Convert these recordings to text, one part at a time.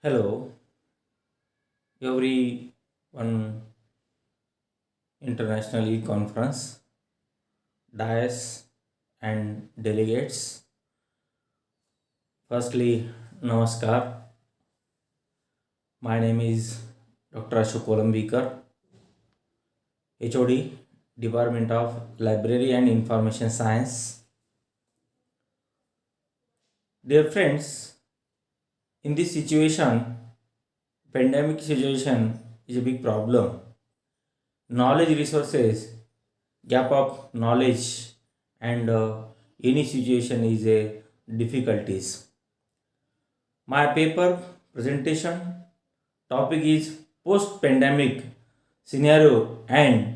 Hello, everyone. International E-Conference, DIAS, and delegates. Firstly, Namaskar. My name is Dr. Ashok Kolambikar, HOD, Department of Library and Information Science. Dear friends, in this situation, pandemic situation is a big problem. Knowledge resources, gap of knowledge, and any situation is a difficulties. My paper presentation topic is post pandemic scenario and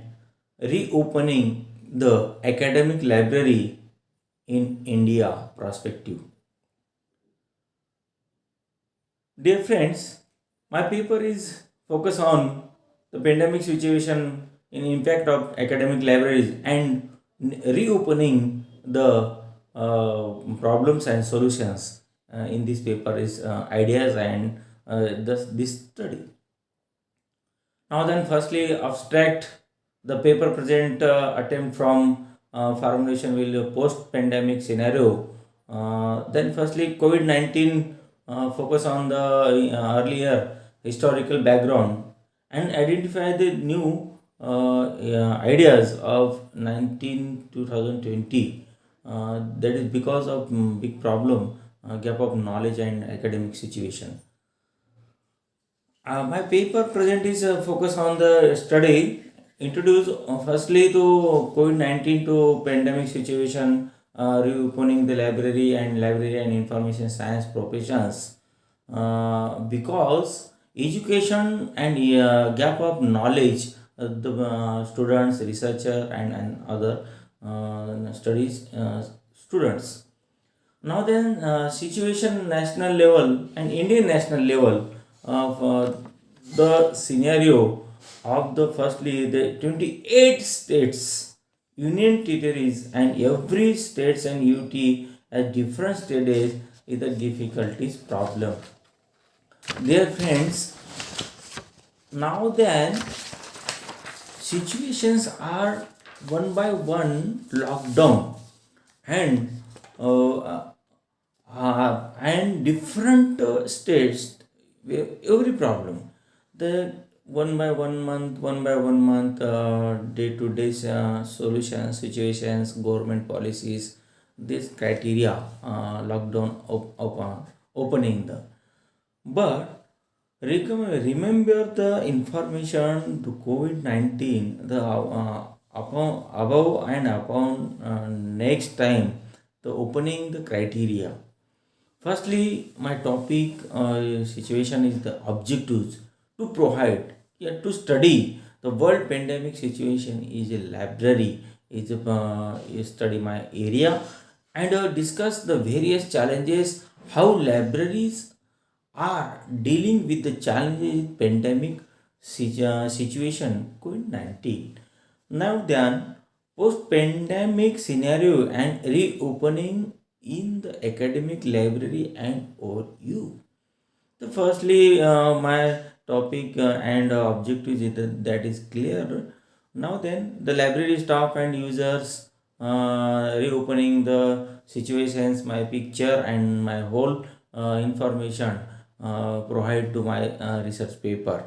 reopening the academic library in India perspective. Dear friends, my paper is focused on the pandemic situation in impact of academic libraries and reopening the problems and solutions. In this paper is ideas and this study. Now then, firstly, abstract. The paper present attempt from formulation will post-pandemic scenario. Then, firstly, COVID-19 focus on the earlier historical background and identify the new ideas of 2020. That is because of big problem, gap of knowledge and academic situation. My paper present is focus on the study introduce firstly to COVID-19 to pandemic situation, reopening the library and information science professions because education and gap of knowledge, the students, researcher and other studies students. Now then, situation national level and Indian national level of the scenario of the firstly the 28 states, union territories and every states and UT at different stages is the difficulties problem. Dear friends, now then situations are one by one locked down and and different states where every problem the one by one month day to day solutions situations government policies this criteria lockdown opening the but remember the information to COVID-19, the above and upon next time, the opening the criteria. Firstly, my topic situation is the objectives to provide, yeah, to study the world pandemic situation is a library, is a study my area and discuss the various challenges, how libraries are dealing with the challenges pandemic situation COVID-19. Now then, post-pandemic scenario and reopening in the academic library and or you. The firstly, my topic and objective is that is clear. Now then, the library staff and users reopening the situations, my picture and my whole information provide to my research paper.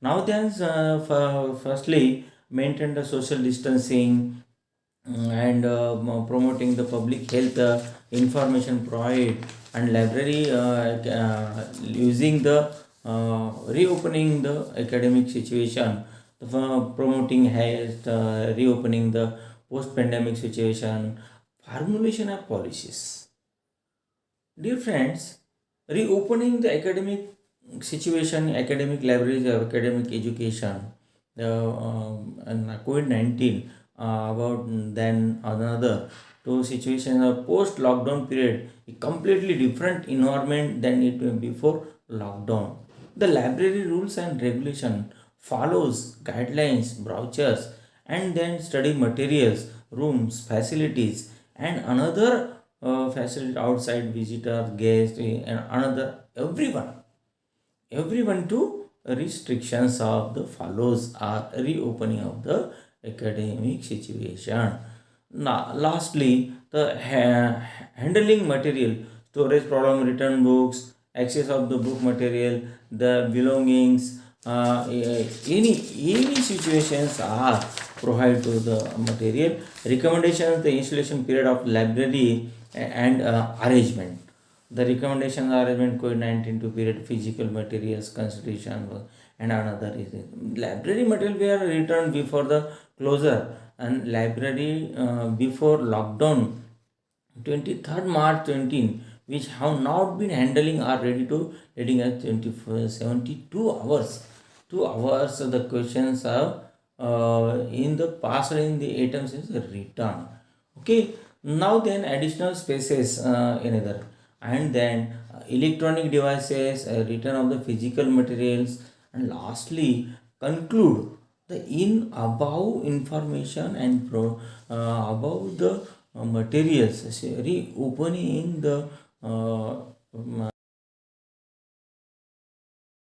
Now then, firstly, maintain the social distancing and promoting the public health information provide and library using the reopening the academic situation, promoting health, reopening the post-pandemic situation, formulation of policies. Dear friends, reopening the academic situation, academic libraries, academic education, and COVID-19 about then another two situations of post lockdown period, a completely different environment than it was before lockdown. The library rules and regulation follows guidelines, brochures, and then study materials, rooms, facilities, and another facility outside visitors, guests, and another everyone everyone to restrictions of the follows or reopening of the academic situation. Now, lastly, the handling material, storage problem, return books, access of the book material, the belongings, any situations are provided to the material. Recommendations, the installation period of library and arrangement. The recommendation arrangement COVID-19 to period physical materials consideration and another is library material were returned before the closure and library before lockdown 23rd March 20, which have not been handling are ready to reading at 72 hours. 2 hours the questions are in the past in the items is return. Okay, now then additional spaces another and then electronic devices, return of the physical materials, and lastly conclude the in above information and above the materials, reopening the